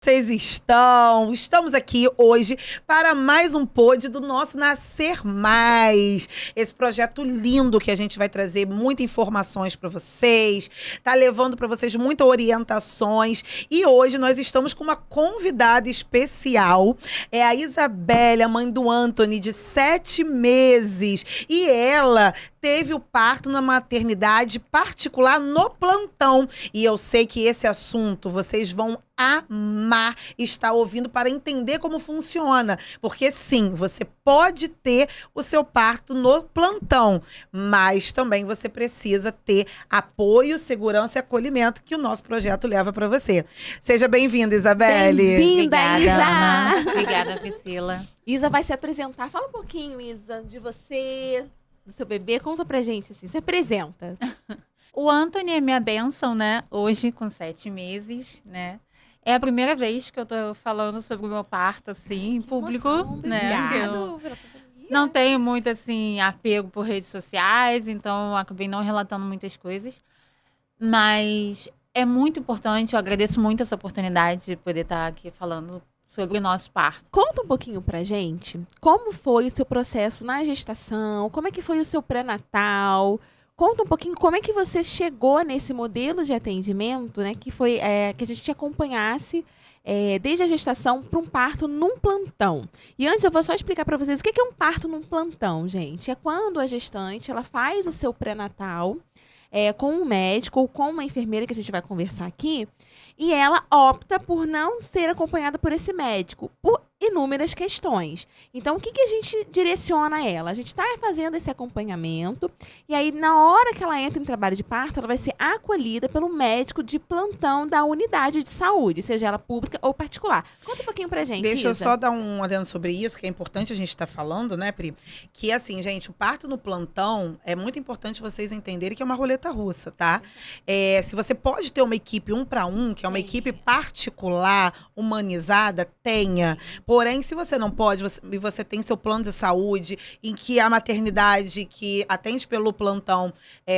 Vocês estão? Estamos aqui hoje para mais um pod do nosso Nascer Mais. Esse projeto lindo que a gente vai trazer muitas informações para vocês, tá levando para vocês muitas orientações. E hoje nós estamos com uma convidada especial. É a Isabelle, a mãe do Anthony, de 7 meses. E ela teve o parto na maternidade particular no plantão. E eu sei que esse assunto vocês vão amar estar ouvindo para entender como funciona. Porque sim, você pode ter o seu parto no plantão, mas também você precisa ter apoio, segurança e acolhimento que o nosso projeto leva para você. Seja bem-vinda, Isabelle. Bem-vinda, Obrigada, Isa! Ana. Obrigada, Priscila. Isa vai se apresentar. Fala um pouquinho, Isa, de você, do seu bebê. Conta pra gente, assim, se apresenta. O Anthony é minha bênção, né? Hoje, com 7 meses, né? É a primeira vez que eu tô falando sobre o meu parto, assim, em público, Emoção, né? Que eu obrigado pela pandemia. não tenho muito, assim, apego por redes sociais, então eu acabei não relatando muitas coisas. Mas é muito importante, eu agradeço muito essa oportunidade de poder estar aqui falando sobre o nosso parto. Conta um pouquinho pra gente como foi o seu processo na gestação, como é que foi o seu pré-natal. Conta um pouquinho como é que você chegou nesse modelo de atendimento, né? Que foi que a gente te acompanhasse desde a gestação para um parto num plantão. E antes eu vou só explicar para vocês o que é um parto num plantão, gente. É quando a gestante ela faz o seu pré-natal com um médico ou com uma enfermeira que a gente vai conversar aqui, e ela opta por não ser acompanhada por esse médico, por inúmeras questões. Então, o que a gente direciona a ela? A gente está fazendo esse acompanhamento, e aí, na hora que ela entra em trabalho de parto, ela vai ser acolhida pelo médico de plantão da unidade de saúde, seja ela pública ou particular. Conta um pouquinho pra gente, Deixa eu Isa. só dar um adendo sobre isso, que é importante a gente estar falando, né, Pri? Que assim, gente, o parto no plantão é muito importante vocês entenderem que é uma roleta russa, tá? Se você pode ter uma equipe 1 para 1, que é uma equipe particular, humanizada, tenha. Porém, se você não pode, você tem seu plano de saúde, em que a maternidade que atende pelo plantão,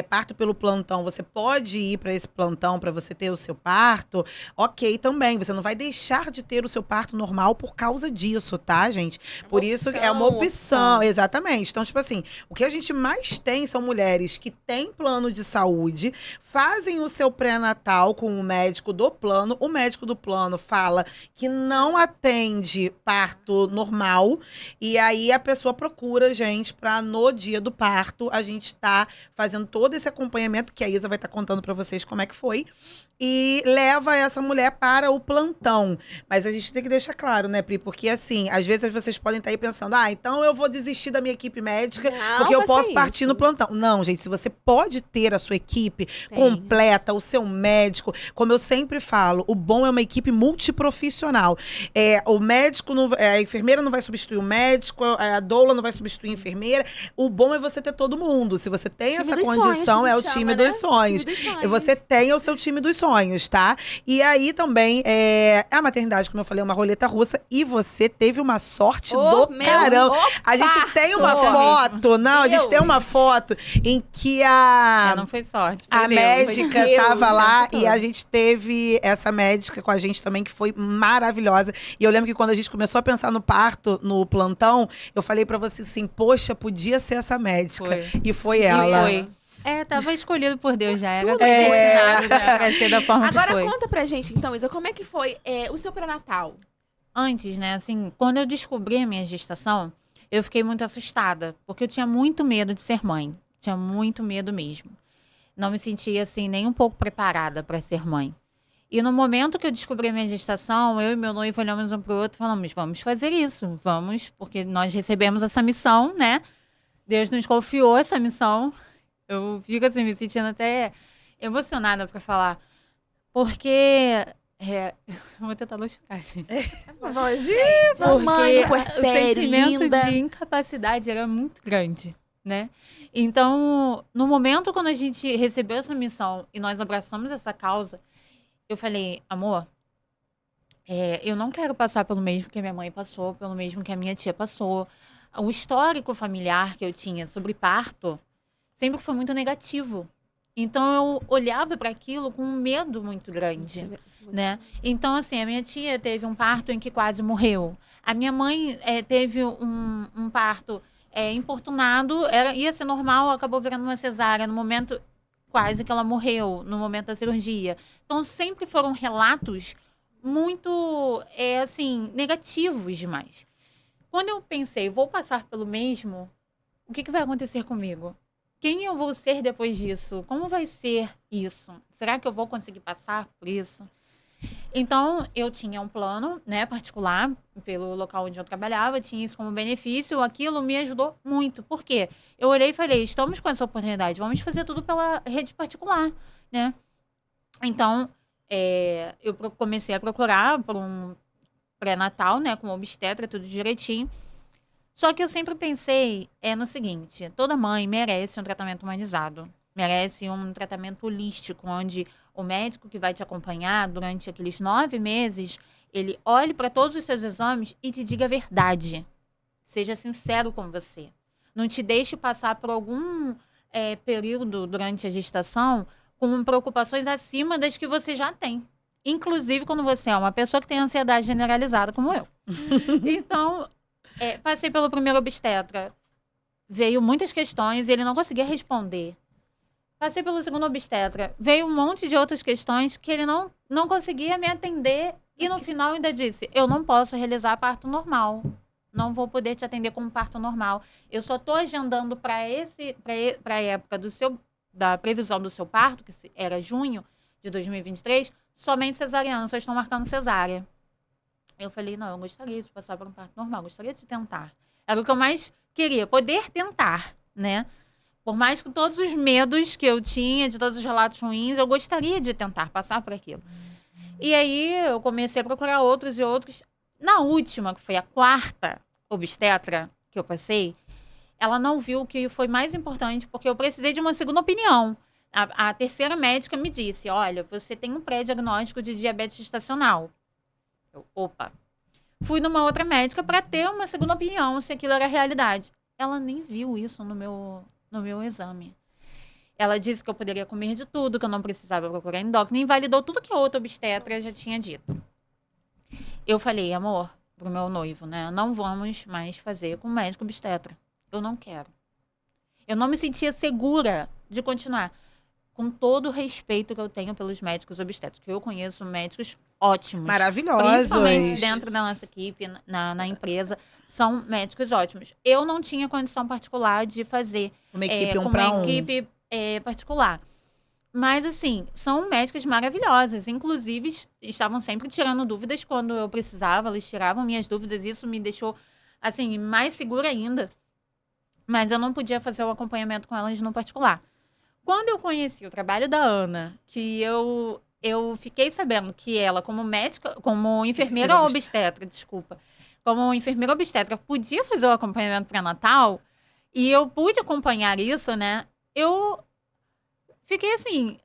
parto pelo plantão, você pode ir para esse plantão para você ter o seu parto, ok também. Você não vai deixar de ter o seu parto normal por causa disso, tá, gente? Por isso é uma opção, exatamente. Então, tipo assim, o que a gente mais tem são mulheres que têm plano de saúde, fazem o seu pré-natal com o médico do plano, o médico do plano fala que não atende parto normal, e aí a pessoa procura a gente para no dia do parto a gente tá fazendo todo esse acompanhamento, que a Isa vai estar contando para vocês como é que foi, e leva essa mulher para o plantão. Mas a gente tem que deixar claro, né, Pri? Porque assim, às vezes vocês podem estar aí pensando, então eu vou desistir da minha equipe médica porque eu posso partir no plantão. Não, gente, se você pode ter a sua equipe completa, o seu médico, como eu sempre falo, o bom é uma equipe multiprofissional. O médico, a enfermeira não vai substituir o médico, a doula não vai substituir a enfermeira. O bom é você ter todo mundo. Se você tem essa condição, é o time dos sonhos. E você tem o seu time dos sonhos, tá? E aí também, a maternidade, como eu falei, é uma roleta russa, e você teve uma sorte do caramba. A gente tem uma foto, a gente tem uma foto em que Não foi sorte, a Deus. médica tava lá, e a gente teve essa médica com a gente também, que foi maravilhosa. E eu lembro que quando a gente começou a pensar no parto, no plantão, eu falei pra você assim, poxa, podia ser essa médica. E foi ela. E foi. Tava escolhido por Deus já. Era destinado já pra ser da forma Agora que foi. conta pra gente, então, Isa, como é que foi o seu pré-natal? Antes, né, assim, quando eu descobri a minha gestação, eu fiquei muito assustada, porque eu tinha muito medo de ser mãe. Tinha muito medo mesmo. Não me sentia, assim, nem um pouco preparada para ser mãe. E no momento que eu descobri a minha gestação, eu e meu noivo olhamos um pro outro e falamos, vamos fazer isso, vamos, porque nós recebemos essa missão, né? Deus nos confiou essa missão. Eu fico, assim, me sentindo até emocionada para falar, porque... vou tentar não chorar, gente. Mãe, Porque o sentimento de incapacidade era muito grande, né? Então, no momento quando a gente recebeu essa missão e nós abraçamos essa causa, eu falei, amor, eu não quero passar pelo mesmo que a minha mãe passou, pelo mesmo que a minha tia passou. O histórico familiar que eu tinha sobre parto sempre foi muito negativo. Então, eu olhava para aquilo com um medo muito grande, né? Então, assim, a minha tia teve um parto em que quase morreu. A minha mãe teve um parto importunado, ia ser normal, acabou virando uma cesárea. No momento, quase que ela morreu, no momento da cirurgia. Então, sempre foram relatos muito, assim, negativos demais. Quando eu pensei, vou passar pelo mesmo, o que vai acontecer comigo? Quem eu vou ser depois disso? Como vai ser isso? Será que eu vou conseguir passar por isso? Então, eu tinha um plano, né, particular, pelo local onde eu trabalhava, tinha isso como benefício, aquilo me ajudou muito. Por quê? Eu olhei e falei, estamos com essa oportunidade, vamos fazer tudo pela rede particular, né? Então, eu comecei a procurar por um pré-natal, né, com obstetra, tudo direitinho. Só que eu sempre pensei no seguinte, toda mãe merece um tratamento humanizado, merece um tratamento holístico, onde o médico que vai te acompanhar durante aqueles 9 meses, ele olhe para todos os seus exames e te diga a verdade. Seja sincero com você. Não te deixe passar por algum período durante a gestação com preocupações acima das que você já tem. Inclusive quando você é uma pessoa que tem ansiedade generalizada, como eu. Então, passei pelo primeiro obstetra. Veio muitas questões e ele não conseguia responder. Passei pelo segundo obstetra. Veio um monte de outras questões que ele não conseguia me atender. E no final ainda disse, eu não posso realizar parto normal. Não vou poder te atender como parto normal. Eu só estou agendando para a época da previsão do seu parto, que era junho de 2023, somente cesariana, só estão marcando cesárea. Eu falei, não, eu gostaria de passar por um parto normal, gostaria de tentar. Era o que eu mais queria, poder tentar, né? Por mais que todos os medos que eu tinha, de todos os relatos ruins, eu gostaria de tentar passar por aquilo. E aí eu comecei a procurar outros e outros. Na última, que foi a 4ª obstetra que eu passei, ela não viu o que foi mais importante, porque eu precisei de uma segunda opinião. A 3ª médica me disse, olha, você tem um pré-diagnóstico de diabetes gestacional. Opa. Fui numa outra médica para ter uma segunda opinião, se aquilo era realidade. Ela nem viu isso no meu exame. Ela disse que eu poderia comer de tudo, que eu não precisava procurar endócrino, e invalidou tudo que a outra obstetra já tinha dito. Eu falei, amor, pro meu noivo, né? Não vamos mais fazer com médico obstetra. Eu não quero. Eu não me sentia segura de continuar. Com todo o respeito que eu tenho pelos médicos obstetras, que eu conheço médicos ótimos. Maravilhosos. Principalmente dentro da nossa equipe, na empresa, são médicos ótimos. Eu não tinha condição particular de fazer uma equipe um para um. Equipe particular. Mas, assim, são médicas maravilhosas. Inclusive, estavam sempre tirando dúvidas quando eu precisava. Eles tiravam minhas dúvidas. Isso me deixou, assim, mais segura ainda. Mas eu não podia fazer o acompanhamento com elas no particular. Quando eu conheci o trabalho da Ana, que eu fiquei sabendo que ela, como médica, como enfermeira obstetra, como enfermeira obstetra, podia fazer o acompanhamento pré-natal, e eu pude acompanhar isso, né? Eu fiquei, assim,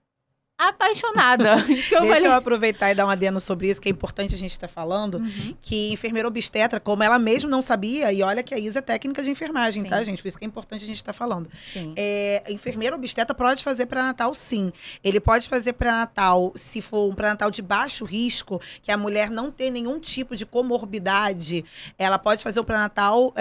apaixonada. Deixa eu aproveitar e dar um adendo sobre isso, que é importante a gente estar falando, que enfermeira obstetra, como ela mesma não sabia, e olha que a Isa é técnica de enfermagem, sim, tá, gente? Por isso que é importante a gente estar falando. Enfermeira obstetra pode fazer pré-natal, sim. Ele pode fazer pré-natal, se for um pré-natal de baixo risco, que a mulher não tem nenhum tipo de comorbidade, ela pode fazer o pré-natal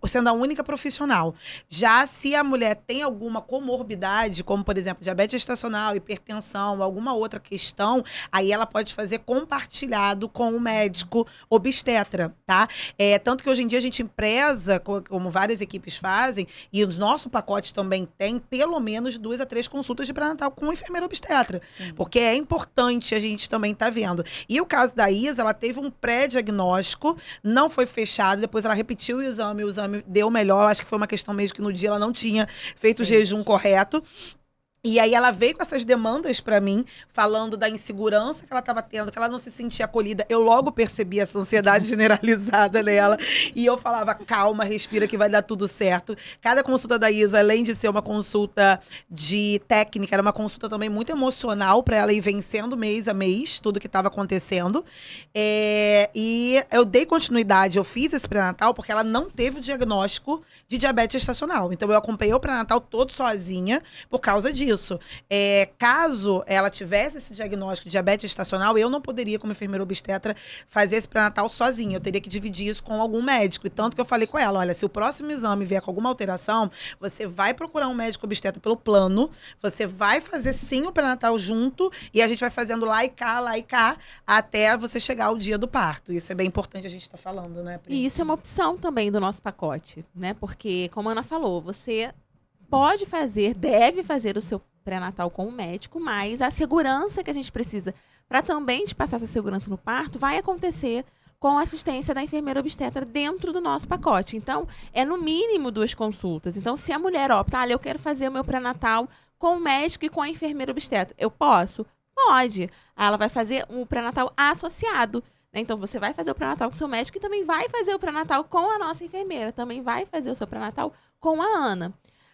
sendo a única profissional. Já se a mulher tem alguma comorbidade, como, por exemplo, diabetes gestacional, hipertensão, alguma outra questão, aí ela pode fazer compartilhado com o médico obstetra, tá? Tanto que hoje em dia a gente preza, como várias equipes fazem, e o nosso pacote também tem pelo menos 2 a 3 consultas de pré-natal com o enfermeiro obstetra. Sim. Porque é importante a gente também estar vendo. E o caso da Isa, ela teve um pré-diagnóstico, não foi fechado, depois ela repetiu o exame deu melhor, acho que foi uma questão mesmo que no dia ela não tinha feito o jejum correto. E aí ela veio com essas demandas pra mim, falando da insegurança que ela estava tendo, que ela não se sentia acolhida. Eu logo percebi essa ansiedade generalizada nela. E eu falava, calma, respira que vai dar tudo certo. Cada consulta da Isa, além de ser uma consulta de técnica, era uma consulta também muito emocional para ela ir vencendo mês a mês tudo que estava acontecendo. E eu dei continuidade, eu fiz esse pré-natal porque ela não teve o diagnóstico de diabetes gestacional. Então eu acompanhei o pré-natal todo sozinha por causa disso. isso. Caso ela tivesse esse diagnóstico de diabetes gestacional, eu não poderia, como enfermeira obstetra, fazer esse pré-natal sozinha. Eu teria que dividir isso com algum médico. E tanto que eu falei com ela, olha, se o próximo exame vier com alguma alteração, você vai procurar um médico obstetra pelo plano, você vai fazer sim o pré-natal junto, e a gente vai fazendo lá e cá, até você chegar ao dia do parto. Isso é bem importante a gente estar falando, né, Pri? E isso é uma opção também do nosso pacote, né? Porque, como a Ana falou, você pode fazer, deve fazer o seu pré-natal com o médico, mas a segurança que a gente precisa para também te passar essa segurança no parto vai acontecer com a assistência da enfermeira obstetra dentro do nosso pacote. Então, é no mínimo 2 consultas. Então, se a mulher opta, eu quero fazer o meu pré-natal com o médico e com a enfermeira obstetra, eu posso? Pode. Ela vai fazer um pré-natal associado. Então, você vai fazer o pré-natal com o seu médico e também vai fazer o pré-natal com a nossa enfermeira. Também vai fazer o seu pré-natal com a Ana.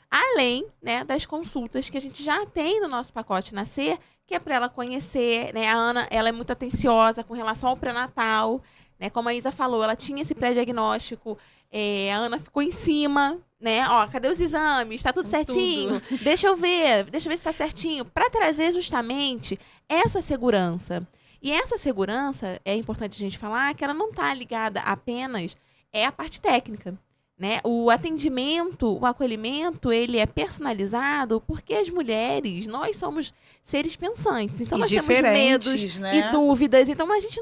Além, né, das consultas que a gente já tem no nosso pacote Nascer, que é para ela conhecer, né? A Ana, ela é muito atenciosa com relação ao pré-natal, né? Como a Isa falou, ela tinha esse pré-diagnóstico, a Ana ficou em cima, né? Ó, cadê os exames? Tá tudo certinho? Deixa eu ver se tá certinho. Para trazer justamente essa segurança. E essa segurança, é importante a gente falar, que ela não tá ligada apenas à parte técnica. Né? O atendimento, o acolhimento, ele é personalizado porque as mulheres, nós somos seres pensantes. Então, nós temos medos, né? E dúvidas. Então, a gente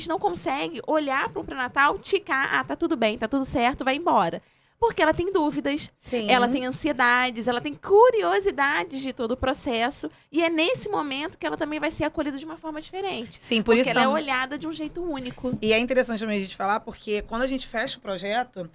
não consegue olhar para um pré-natal, ticar, tá tudo bem, tá tudo certo, vai embora. Porque ela tem dúvidas, Sim. Ela tem ansiedades, ela tem curiosidades de todo o processo. E é nesse momento que ela também vai ser acolhida de uma forma diferente. Sim, porque isso ela é olhada de um jeito único. E é interessante também a gente falar, porque quando a gente fecha o projeto,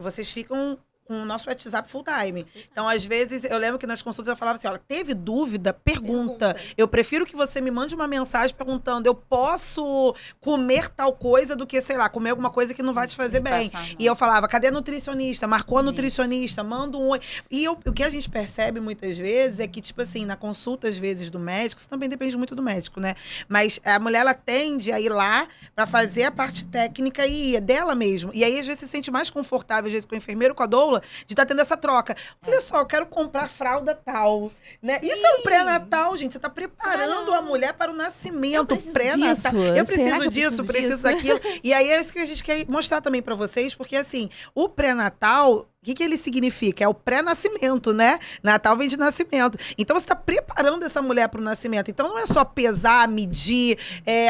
vocês ficam com o nosso WhatsApp full time. Então, às vezes, eu lembro que nas consultas eu falava assim, olha, teve dúvida? Pergunta. Eu prefiro que você me mande uma mensagem perguntando, eu posso comer tal coisa do que, sei lá, comer alguma coisa que não vai te fazer bem. E eu falava, cadê a nutricionista? Marcou a nutricionista, manda um oi. E o que a gente percebe muitas vezes é que, tipo assim, na consulta, às vezes, do médico, isso também depende muito do médico, né? Mas a mulher, ela tende a ir lá pra fazer a parte técnica e dela mesmo. E aí, às vezes, se sente mais confortável, às vezes, com o enfermeiro, com a doula, de estar tendo essa troca. Olha só, eu quero comprar fralda tal, né? Isso é um pré-natal, gente. Você está preparando a mulher para o nascimento. Pré-natal. Eu preciso daquilo. E aí é isso que a gente quer mostrar também para vocês, porque assim, o pré-natal, o que ele significa? É o pré-nascimento, né? Natal vem de nascimento. Então, você está preparando essa mulher para o nascimento. Então, não é só pesar, medir,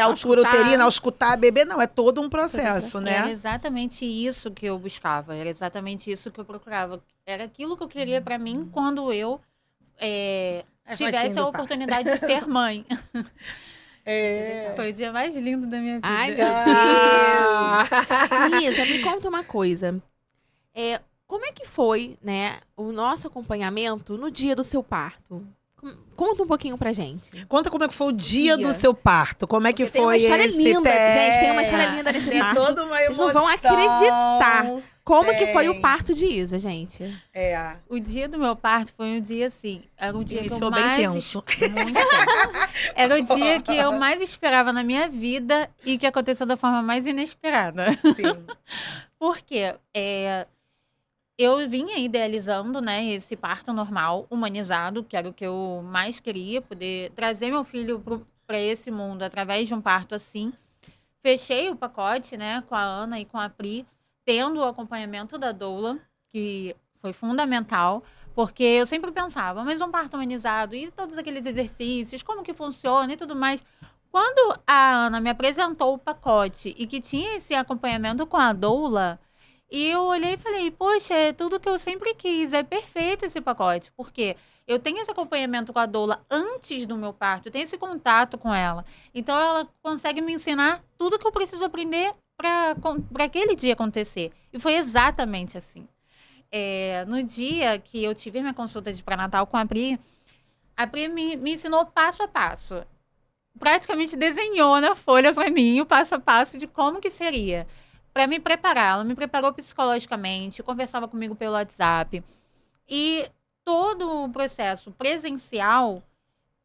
altura uterina, auscultar, bebê. Não, é todo um processo, né? Era exatamente isso que eu buscava. Era exatamente isso que eu procurava. Era aquilo que eu queria para mim quando eu tivesse a oportunidade de ser mãe. Foi o dia mais lindo da minha vida. Ai, meu Deus! Isa, me conta uma coisa. Como é que foi, né, o nosso acompanhamento no dia do seu parto? Conta um pouquinho pra gente. Conta como é que foi o dia do seu parto. Como é que foi esse teste? Tem uma história linda, gente. Tem uma história linda nesse parto. Toda uma emoção. Vocês não vão acreditar como que foi o parto de Isa, gente. O dia do meu parto foi um dia assim. Era um dia que eu bem tenso. Muito tenso. Era o dia que eu mais esperava na minha vida e que aconteceu da forma mais inesperada. Sim. Por quê? Eu vinha idealizando, né, esse parto normal, humanizado, que era o que eu mais queria, poder trazer meu filho para esse mundo através de um parto assim. Fechei o pacote, né, com a Ana e com a Pri, tendo o acompanhamento da doula, que foi fundamental, porque eu sempre pensava, mas um parto humanizado e todos aqueles exercícios, como que funciona e tudo mais. Quando a Ana me apresentou o pacote e que tinha esse acompanhamento com a doula, e eu olhei e falei, poxa, é tudo que eu sempre quis, é perfeito esse pacote. Porque eu tenho esse acompanhamento com a doula antes do meu parto, eu tenho esse contato com ela. Então, ela consegue me ensinar tudo que eu preciso aprender para aquele dia acontecer. E foi exatamente assim. No dia que eu tive minha consulta de pré-natal com a Pri me ensinou passo a passo. Praticamente desenhou na folha para mim o passo a passo de como que seria. Para me preparar, ela me preparou psicologicamente, conversava comigo pelo WhatsApp. E todo o processo presencial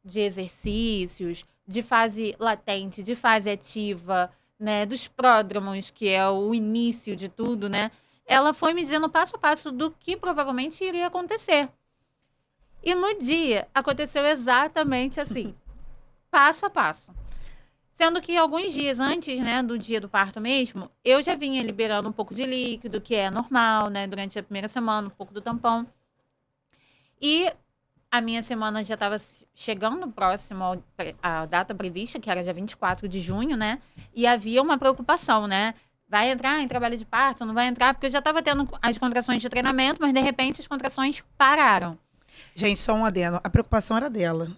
de exercícios, de fase latente, de fase ativa, né, dos pródromos, que é o início de tudo, né? Ela foi me dizendo passo a passo do que provavelmente iria acontecer. E no dia, aconteceu exatamente assim, passo a passo. Sendo que alguns dias antes, né, do dia do parto mesmo, eu já vinha liberando um pouco de líquido, que é normal, né, durante a primeira semana, um pouco do tampão. E a minha semana já estava chegando próximo à data prevista, que era dia 24 de junho, né? E havia uma preocupação, né? Vai entrar em trabalho de parto? Não vai entrar? Porque eu já estava tendo as contrações de treinamento, mas de repente as contrações pararam. Gente, só um adendo. A preocupação era dela.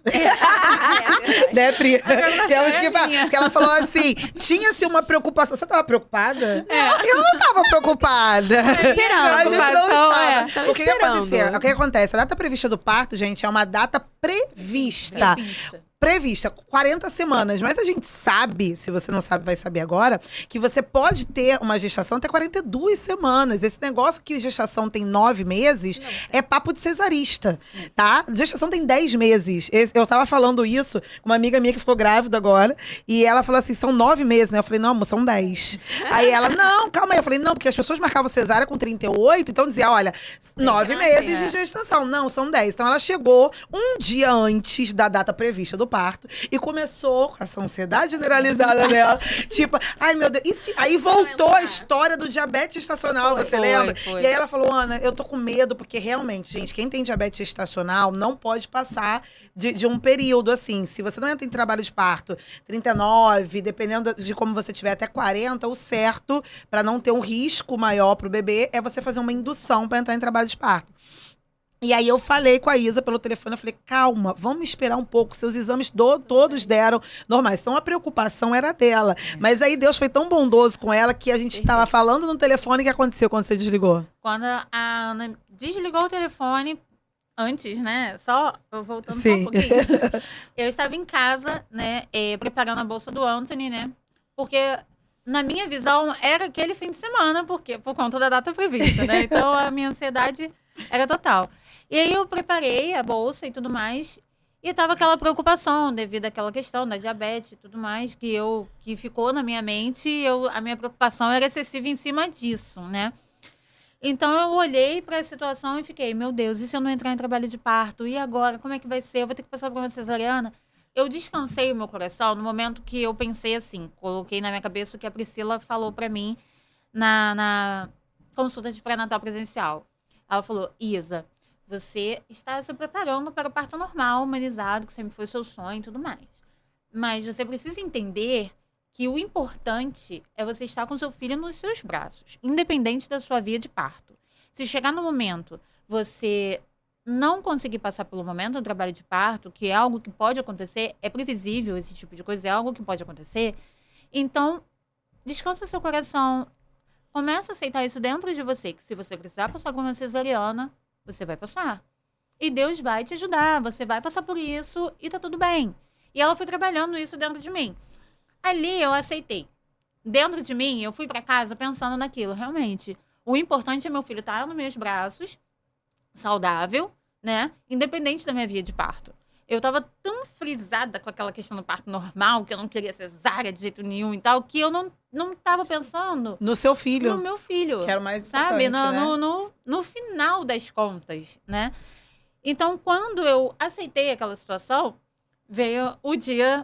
Né, Pri? Temos que falar. Porque ela falou assim: tinha-se uma preocupação. Você estava preocupada? Eu não estava preocupada. Esperando. A gente não estava. Estava O que ia esperando. acontecer? O que acontece? A data prevista do parto, gente, é uma data prevista. Prevista, 40 semanas. Mas a gente sabe, se você não sabe, vai saber agora, que você pode ter uma gestação até 42 semanas. Esse negócio que gestação tem 9 meses é papo de cesarista, tá? Gestação tem 10 meses. Eu tava falando isso com uma amiga minha que ficou grávida agora, e ela falou assim, são 9 meses, né? Eu falei, não, amor, são 10. Aí ela, não, calma aí. Eu falei, não, porque as pessoas marcavam cesárea com 38, então dizia, olha, 9 meses de gestação. Não, são 10. Então ela chegou um dia antes da data prevista do parto e começou com essa ansiedade generalizada dela. Tipo, ai meu Deus. Aí voltou a história do diabetes gestacional, você lembra? Foi. E aí ela falou, Ana, eu tô com medo, porque realmente, gente, quem tem diabetes gestacional não pode passar de um período assim. Se você não entra em trabalho de parto 39, dependendo de como você tiver, até 40, o certo, pra não ter um risco maior pro bebê, é você fazer uma indução pra entrar em trabalho de parto. E aí eu falei com a Isa pelo telefone, eu falei, calma, vamos esperar um pouco, seus exames todos deram normais. Então a preocupação era dela. Mas aí Deus foi tão bondoso com ela que a gente estava falando no telefone. O que aconteceu quando você desligou? Quando a Ana desligou o telefone, antes, né, só voltando Sim. só um pouquinho, eu estava em casa, né, preparando a bolsa do Anthony, né, porque na minha visão era aquele fim de semana, porque por conta da data prevista, né, então a minha ansiedade era total. E aí eu preparei a bolsa e tudo mais, e tava aquela preocupação devido àquela questão da diabetes e tudo mais, que ficou na minha mente, a minha preocupação era excessiva em cima disso, né. Então eu olhei para a situação e fiquei, meu Deus, e se eu não entrar em trabalho de parto? E agora? Como é que vai ser? Eu vou ter que passar por uma cesariana? Eu descansei o meu coração no momento que eu pensei assim, coloquei na minha cabeça o que a Priscila falou para mim na consulta de pré-natal presencial. Ela falou, Isa, você está se preparando para o parto normal, humanizado, que sempre foi seu sonho e tudo mais. Mas você precisa entender que o importante é você estar com seu filho nos seus braços, independente da sua via de parto. Se chegar no momento, você não conseguir passar pelo momento do trabalho de parto, que é algo que pode acontecer, é previsível esse tipo de coisa, é algo que pode acontecer, então descansa seu coração, começa a aceitar isso dentro de você, que se você precisar passar por uma cesariana, você vai passar. E Deus vai te ajudar, você vai passar por isso e tá tudo bem. E ela foi trabalhando isso dentro de mim. Ali eu aceitei. Dentro de mim, eu fui pra casa pensando naquilo. Realmente, o importante é meu filho estar nos meus braços, saudável, né? Independente da minha via de parto. Eu tava tão frisada com aquela questão do parto normal, que eu não queria cesárea de jeito nenhum e tal, que eu não tava pensando No seu filho. no meu filho. Que era o mais importante, Sabe? né? No final das contas, né? Então, quando eu aceitei aquela situação, veio o dia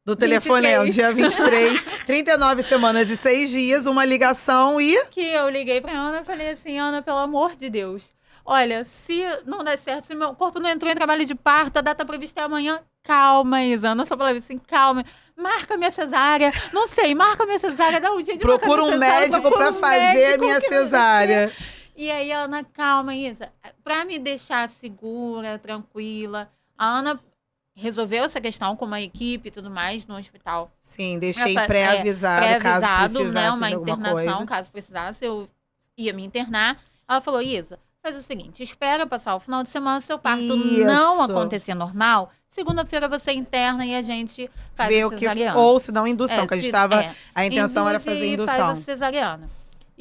Do telefonema, 23. dia 23, 39 semanas e 6 dias, uma ligação e... que eu liguei pra Ana e falei assim, Ana, pelo amor de Deus, olha, se não der certo, se meu corpo não entrou em trabalho de parto, a data prevista é amanhã, calma, Isa. Ana só falava assim, calma, marca minha cesárea, não sei, marca minha cesárea, dá um dia de marcar Procura um minha cesárea, médico procura pra um fazer a médico minha que não sei o quê. cesárea. E aí, a Ana, calma, Isa. Pra me deixar segura, tranquila, a Ana resolveu essa questão com uma equipe e tudo mais no hospital. Sim, deixei Ela fa- pré-avisado, caso pré-avisado, precisasse né? Uma de alguma internação, coisa. caso precisasse, eu ia me internar. Ela falou, Isa, faz o seguinte, espera passar o final de semana, seu parto Isso. não acontecer normal. Segunda-feira você interna e a gente faz Ver a o que... cesariana. Ou se não, indução, que a gente tava... A intenção era Induz fazer e indução. faz a cesariana.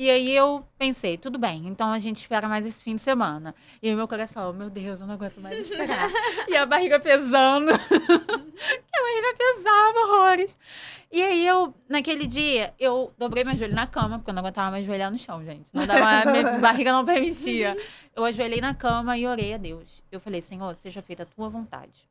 E aí eu pensei, tudo bem, então a gente espera mais esse fim de semana. E aí meu coração, meu Deus, eu não aguento mais esperar. E a barriga pesando. E a barriga pesava horrores. E aí naquele dia, eu dobrei meu joelho na cama, porque eu não aguentava mais joelhar no chão, gente. Não dava, minha barriga não permitia. Eu ajoelhei na cama e orei a Deus. Eu falei, Senhor, seja feita a tua vontade.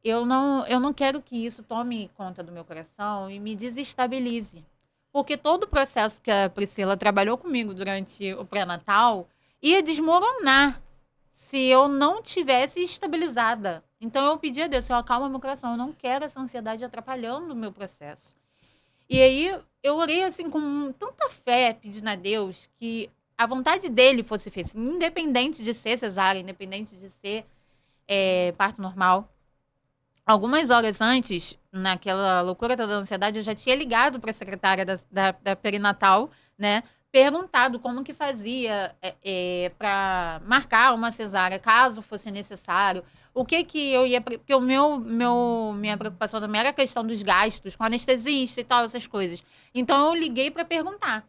Eu não quero que isso tome conta do meu coração e me desestabilize. Porque todo o processo que a Priscila trabalhou comigo durante o pré-natal ia desmoronar se eu não tivesse estabilizada. Então eu pedi a Deus, Senhor, acalma meu coração. Eu não quero essa ansiedade atrapalhando o meu processo. E aí eu orei assim com tanta fé, pedindo a Deus que a vontade dele fosse feita. Independente de ser cesárea, independente de ser parto normal. Algumas horas antes, naquela loucura toda da ansiedade, eu já tinha ligado para a secretária da perinatal, né? Perguntado como que fazia para marcar uma cesárea, caso fosse necessário. O que eu ia... Porque minha preocupação também era a questão dos gastos, com anestesista e tal, essas coisas. Então, eu liguei para perguntar.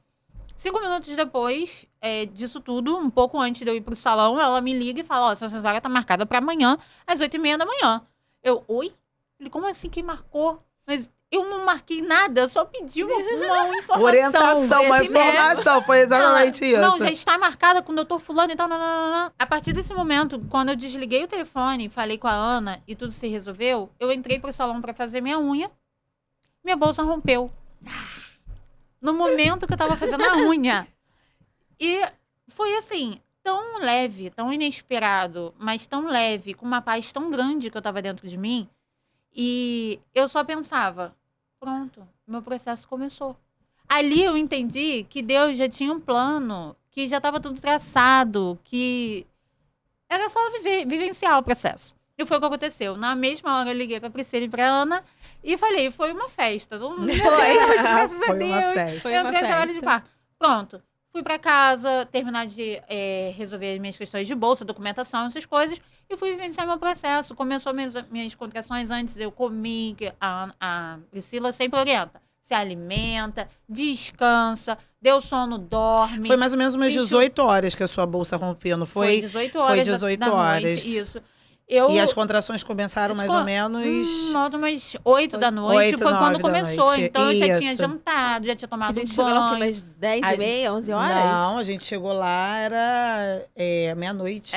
5 minutos depois disso tudo, um pouco antes de eu ir para o salão, ela me liga e fala, sua cesárea está marcada para amanhã, às 8h30 da manhã. Eu, oi? Falei, como assim que marcou? Mas eu não marquei nada, eu só pedi uma informação. Orientação, uma informação, foi exatamente isso. Não, já está marcada com o doutor fulano e tal, não. A partir desse momento, quando eu desliguei o telefone, falei com a Ana e tudo se resolveu, eu entrei pro salão para fazer minha unha, minha bolsa rompeu. No momento que eu tava fazendo a unha. E foi assim, tão leve, tão inesperado, mas tão leve, com uma paz tão grande que eu tava dentro de mim. E eu só pensava, pronto, meu processo começou. Ali eu entendi que Deus já tinha um plano, que já estava tudo traçado, que era só vivenciar o processo. E foi o que aconteceu. Na mesma hora eu liguei pra Priscila e pra Ana e falei, foi uma festa. Todo mundo graças a Deus. Foi uma trabalho de festa. parto. Pronto. Fui pra casa, terminar de resolver as minhas questões de bolsa, documentação, essas coisas, e fui vivenciar meu processo. Começou minhas contrações antes, eu comi, que a Priscila sempre orienta. Se alimenta, descansa, deu sono, dorme. Foi mais ou menos umas 18 horas que a sua bolsa rompeu, não foi? 18 horas Foi 18 da horas. noite, isso. E as contrações começaram mais ou menos... umas 8 da noite, 8, foi 9 quando da começou. noite. Então eu já tinha Isso. jantado, já tinha A tomado gente chegou lá banho. umas 10h30, 11 horas? Não, a gente chegou lá, era meia-noite.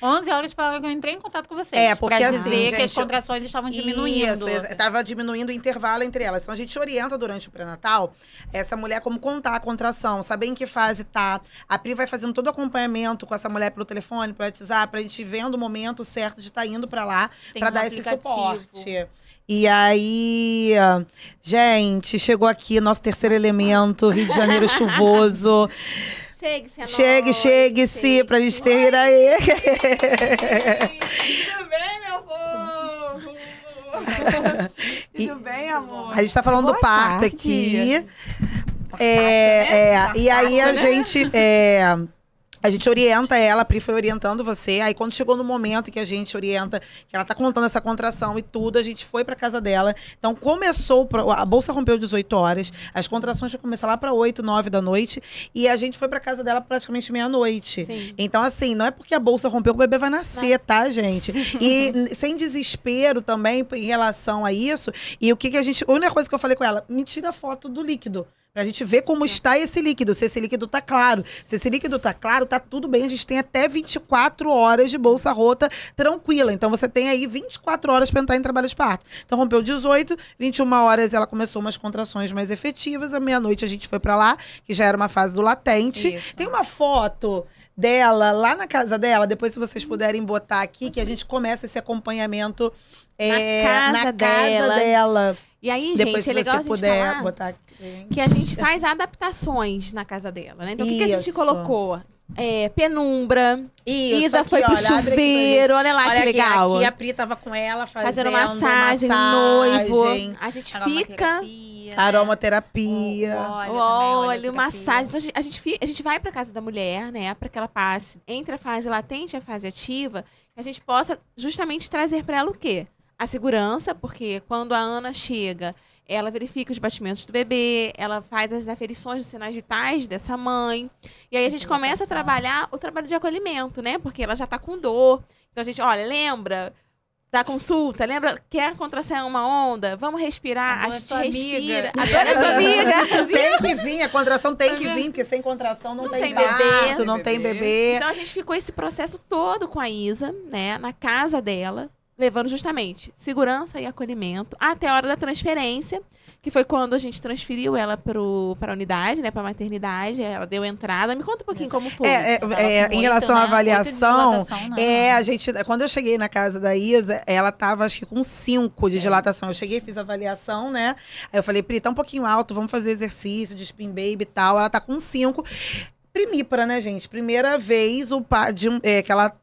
11 horas foi a hora que eu entrei em contato com vocês. Porque pra assim, dizer que as gente, contrações estavam diminuindo. Isso, estava diminuindo o intervalo entre elas. Então a gente orienta durante o pré-natal essa mulher como contar a contração, saber em que fase tá. A Pri vai fazendo todo o acompanhamento com essa mulher pelo telefone, pelo WhatsApp, pra gente vendo o momento certo de estar indo pra lá, Tem pra um dar esse aplicativo. suporte. E aí, gente, chegou aqui nosso terceiro elemento, Rio de Janeiro chuvoso. Chegue-se, pra gente ter aí. Tudo bem, meu povo? Tudo bem, amor? A gente tá falando do parto tarde. aqui. E aí a gente orienta ela, a Pri foi orientando você. Aí quando chegou no momento que a gente orienta, que ela tá contando essa contração e tudo, a gente foi pra casa dela. Então começou, a bolsa rompeu 18 horas, as contrações vão começar lá pra 8, 9 da noite. E a gente foi pra casa dela praticamente meia-noite. Sim. Então assim, não é porque a bolsa rompeu que o bebê vai nascer, tá, gente? E sem desespero também em relação a isso. E o que a gente... A única coisa que eu falei com ela, me tira a foto do líquido. Pra gente ver como está esse líquido, se esse líquido tá claro. Se esse líquido tá claro, tá tudo bem. A gente tem até 24 horas de bolsa rota tranquila. Então, você tem aí 24 horas pra entrar em trabalho de parto. Então, rompeu 18, 21 horas ela começou umas contrações mais efetivas. À meia-noite a gente foi pra lá, que já era uma fase do latente. Isso. Tem uma foto dela lá na casa dela, depois se vocês puderem botar aqui, que a gente começa esse acompanhamento casa na casa dela. E aí, Depois, gente, é se legal a você gente puder falar botar aqui. que a gente faz adaptações na casa dela, né? Então, o que a gente Isso. colocou? Penumbra. Isso, Isa aqui, foi pro olha, abre aqui pra chuveiro, gente. olha lá Olha que aqui, legal. aqui a Pri tava com ela fazendo massagem, noivo. A gente fica... Aromaterapia. Óleo, massagem. Então, a gente vai pra casa da mulher, né? Pra que ela passe entre a fase latente e a fase ativa. Que a gente possa justamente trazer pra ela o quê? A segurança, porque quando a Ana chega, ela verifica os batimentos do bebê, ela faz as aferições dos sinais vitais dessa mãe. E aí a gente começa a trabalhar o trabalho de acolhimento, né? Porque ela já tá com dor. Então a gente, olha, lembra da consulta, lembra? Quer contração uma onda? Vamos respirar, a gente respira. Agora é sua amiga. Tem que vir, a contração tem que vir, porque sem contração não tem parto, não tem bebê. Então a gente ficou esse processo todo com a Isa, né? Na casa dela, levando justamente segurança e acolhimento até a hora da transferência, que foi quando a gente transferiu ela para a unidade, né, para a maternidade. Ela deu entrada. Me conta um pouquinho como foi. Em relação à avaliação, a gente, quando eu cheguei na casa da Isa, ela tava, acho que com 5 de dilatação. Eu cheguei, fiz a avaliação, né? Aí eu falei, Pri, tá um pouquinho alto, vamos fazer exercício de spin baby e tal. Ela tá com 5. Primípara, né, gente? Primeira vez que ela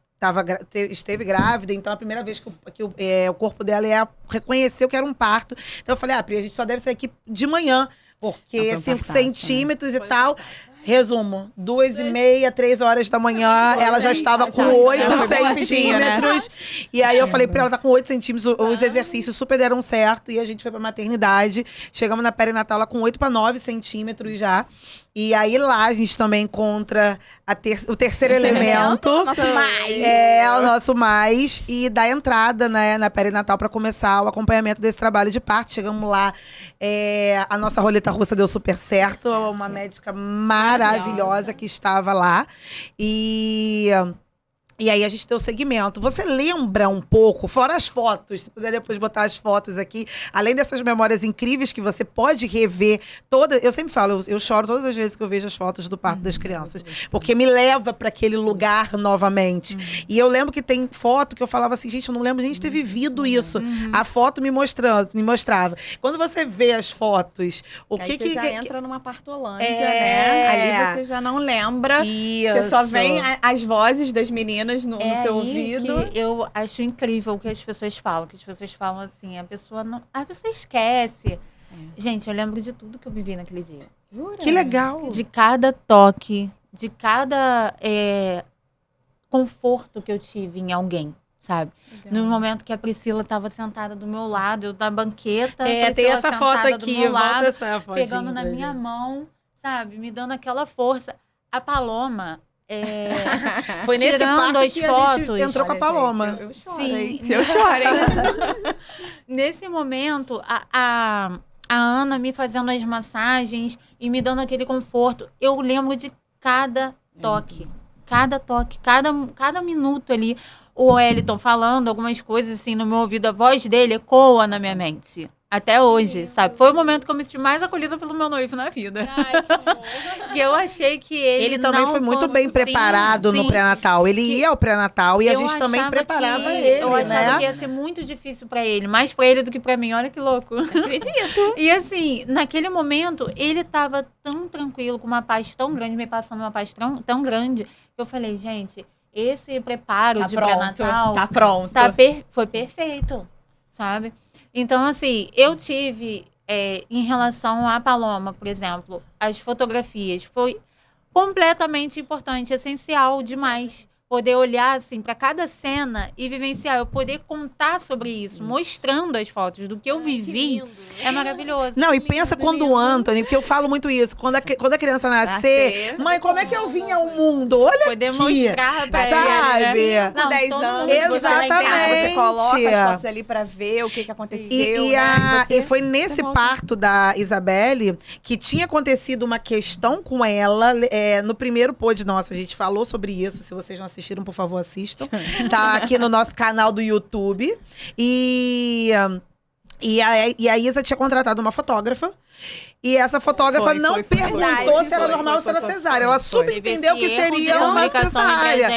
esteve grávida, então a primeira vez que o corpo dela reconheceu que era um parto. Então eu falei, Pri, a gente só deve sair aqui de manhã, porque 5 centímetros, né? E tal. Resumo, 2h30, 3 horas da manhã, ela já estava com 8 centímetros. Né? E aí eu falei pra ela, tá com 8 centímetros, os exercícios super deram certo, e a gente foi pra maternidade. Chegamos na perinatal, ela com 8 para 9 centímetros já. E aí lá a gente também encontra o terceiro elemento. O nosso mais. O nosso mais. E dá entrada, né, na perinatal para começar o acompanhamento desse trabalho de parto. Chegamos lá, a nossa roleta russa deu super certo. Uma médica maravilhosa que estava lá. E aí a gente deu segmento. Você lembra um pouco, fora as fotos, se puder depois botar as fotos aqui, além dessas memórias incríveis que você pode rever todas. Eu sempre falo, eu choro todas as vezes que eu vejo as fotos do parto das crianças, porque me leva para aquele lugar novamente. E eu lembro que tem foto que eu falava assim, gente, eu não lembro de a gente ter vivido isso. A foto me mostrava. Quando você vê as fotos, você já entra numa partolândia, né? Ali você já não lembra. Isso. Você só vem as vozes das meninas no seu ouvido. Que eu acho incrível o que as pessoas falam. Que as pessoas falam assim, a pessoa esquece. Gente, eu lembro de tudo que eu vivi naquele dia. Jura? Que legal. De cada toque, de cada conforto que eu tive em alguém, sabe? Legal. No momento que a Priscila estava sentada do meu lado, eu na banqueta, tem essa foto aqui, pegando na minha mão, sabe? Me dando aquela força. A Paloma... Foi nesse parto que a gente entrou com a Paloma. Gente, eu chorei. Sim, eu chorei. Nesse momento, a Ana me fazendo as massagens e me dando aquele conforto. Eu lembro de cada toque. Cada toque, cada minuto ali. O Wellington falando algumas coisas assim no meu ouvido. A voz dele ecoa na minha mente. Até hoje, sabe? Foi o momento que eu me senti mais acolhida pelo meu noivo na vida. Que eu achei que ele também foi muito bem preparado no pré-natal. Ele ia ao pré-natal e a gente também preparava ele, eu achava que ia ser muito difícil pra ele. Mais pra ele do que pra mim. Olha que louco. Acredito. E assim, naquele momento, ele tava tão tranquilo, com uma paz tão grande, me passando uma paz tão grande, que eu falei, gente, esse preparo de pré-natal... Tá pronto. Foi perfeito, sabe? Então, assim, eu tive, em relação à Paloma, por exemplo, as fotografias, foi completamente importante, essencial demais. Poder olhar, assim, para cada cena e vivenciar, eu poder contar sobre isso, mostrando as fotos do que eu vivi, é maravilhoso. Não, e pensa quando o Anthony, porque eu falo muito isso, quando a criança nascer, mãe, como é que eu vim ao mundo? Olha poder aqui, mostrar pra sabe? ele, né? Com 10 anos, exatamente. Você coloca as fotos ali pra ver o que aconteceu. E foi nesse parto da Isabelle que tinha acontecido uma questão com ela, no primeiro pod nossa, a gente falou sobre isso, se vocês não assistiram, por favor, assistam. Tá aqui no nosso canal do YouTube. E a Isa tinha contratado uma fotógrafa. E essa fotógrafa não perguntou se era normal ou se era cesárea. Ela subentendeu que seria uma cesárea.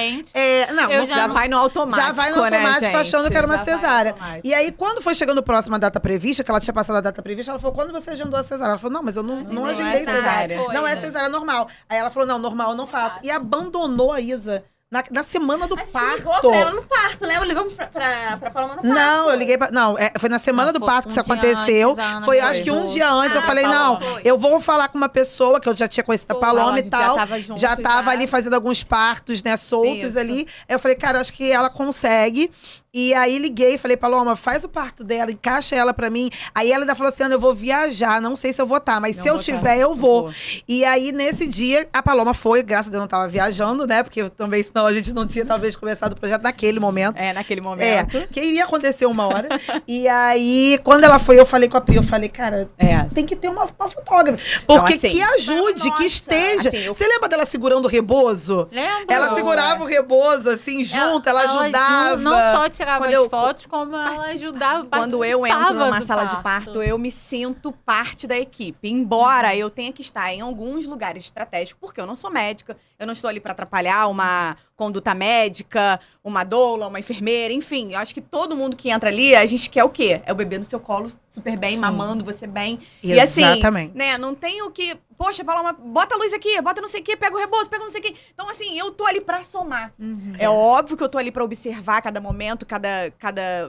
Já vai no automático, já vai no automático, né, achando que era uma cesárea. E aí, quando foi chegando próxima a data prevista, que ela tinha passado a data prevista, ela falou, quando você agendou a cesárea? Ela falou, não, mas eu não agendei cesárea. Não é cesárea, é normal. Aí ela falou, não, normal eu não faço. E abandonou a Isa. Na semana do parto. A gente ligou pra ela no parto, lembra? Ligou pra Paloma no parto. Não, eu liguei pra... Não, foi na semana do parto que isso aconteceu. Foi, acho que um dia antes. Eu falei, não, eu vou falar com uma pessoa que eu já tinha conhecido a Paloma e tal. Já tava ali fazendo alguns partos, né, soltos ali. Aí eu falei, cara, acho que ela consegue. E aí liguei, falei, Paloma, faz o parto dela, encaixa ela pra mim. Aí ela ainda falou assim, Ana, eu vou viajar, não sei se eu vou estar, mas se eu tiver, eu vou. E aí, nesse dia, a Paloma foi, graças a Deus, não tava viajando, né? Porque também, senão a gente não tinha, talvez, começado o projeto naquele momento. Naquele momento. Que iria acontecer uma hora. E aí, quando ela foi, eu falei com a Pri, eu falei, cara, tem que ter uma fotógrafa. Porque então, assim, que ajude, que esteja. Assim, Você lembra dela segurando o rebozo? Lembro. Ela segurava o rebozo, assim, junto, ela ajudava. Não só tirava as fotos, como ela ajudava. Quando eu entro numa sala de parto, eu me sinto parte da equipe. Embora eu tenha que estar em alguns lugares estratégicos, porque eu não sou médica, eu não estou ali para atrapalhar uma conduta médica, uma doula, uma enfermeira, enfim. Eu acho que todo mundo que entra ali, a gente quer o quê? É o bebê no seu colo, super bem, mamando você bem. Exatamente. E assim, né, não tem o que... Poxa, Paloma, bota a luz aqui, bota não sei o quê, pega o rebozo, pega não sei o quê. Então, assim, eu tô ali pra somar. É óbvio que eu tô ali pra observar cada momento, cada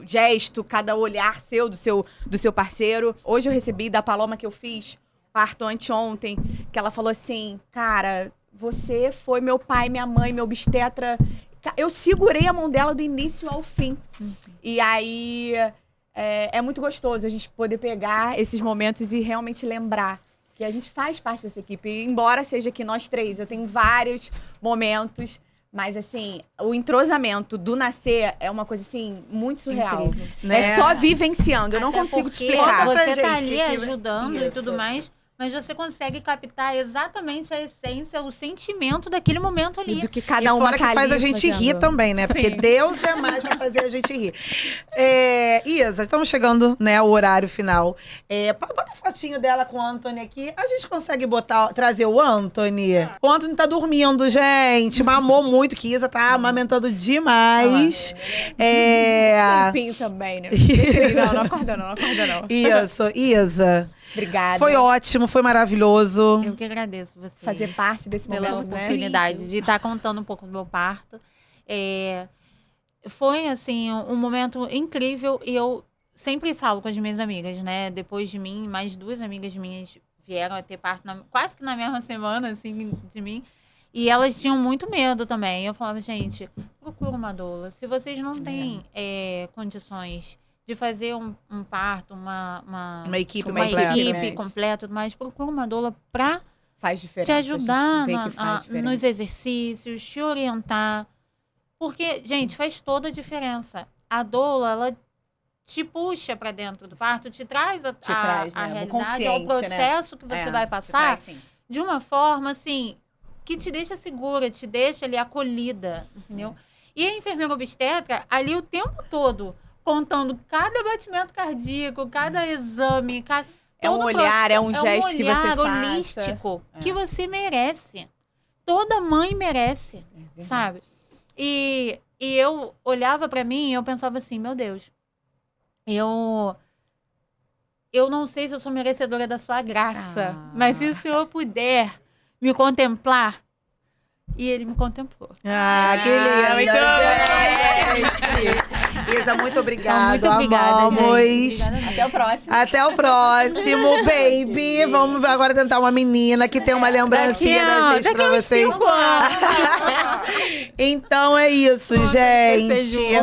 gesto, cada olhar seu, do seu parceiro. Hoje eu recebi da Paloma que eu fiz, parto anteontem, que ela falou assim, cara, você foi meu pai, minha mãe, meu obstetra. Eu segurei a mão dela do início ao fim. E aí, é muito gostoso a gente poder pegar esses momentos e realmente lembrar que a gente faz parte dessa equipe. Embora seja aqui nós três, eu tenho vários momentos, mas assim, o entrosamento do nascer é uma coisa assim, muito surreal. Incrível. É só vivenciando, eu não Até consigo te porque explicar. Você tá gente, ali que ajudando e tudo mais, mas você consegue captar exatamente a essência, o sentimento daquele momento ali. E do que E cada uma fora que faz a gente rir também, né? Porque Deus é mais pra fazer a gente rir. Isa, estamos chegando, né, ao horário final. Bota a fotinho dela com o Anthony aqui. A gente consegue trazer o Anthony? O Anthony tá dormindo, gente. Mamou muito, que Isa tá amamentando demais. Tempinho também, né? Deixa ele, não acorda não. Isso, Isa. Obrigada. Foi ótimo, foi maravilhoso. Eu que agradeço você. Fazer parte desse pela momento, né? oportunidade de estar contando um pouco do meu parto. Foi, assim, um momento incrível e eu sempre falo com as minhas amigas, né? Depois de mim, mais 2 amigas minhas vieram a ter parto quase que na mesma semana, assim, de mim. E elas tinham muito medo também. Eu falava, gente, procura uma doula. Se vocês não têm condições de fazer um parto, uma equipe completa, tudo mais, procura uma doula pra faz diferença, te ajudar nos nos exercícios, te orientar. Porque, gente, faz toda a diferença. A doula, ela te puxa pra dentro do parto, te traz a realidade, o processo, né, que você vai passar de uma forma, assim, que te deixa segura, te deixa ali acolhida, entendeu? E a enfermeira obstetra, ali o tempo todo, contando cada batimento cardíaco, cada exame, é um olhar, é um gesto que você faz. Holístico que você merece. Toda mãe merece, sabe? E eu olhava pra mim e eu pensava assim, meu Deus, eu não sei se eu sou merecedora da sua graça, mas se o Senhor puder me contemplar, e ele me contemplou. Que lindo! Isa, muito obrigada. Muito obrigada, gente. Até o próximo. Até o próximo, baby. Vamos agora tentar uma menina que tem uma lembrancinha da gente pra vocês. 5 anos. Então é isso, gente.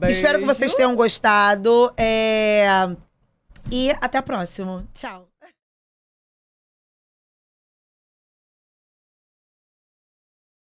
Espero que vocês tenham gostado. E até a próxima. Tchau.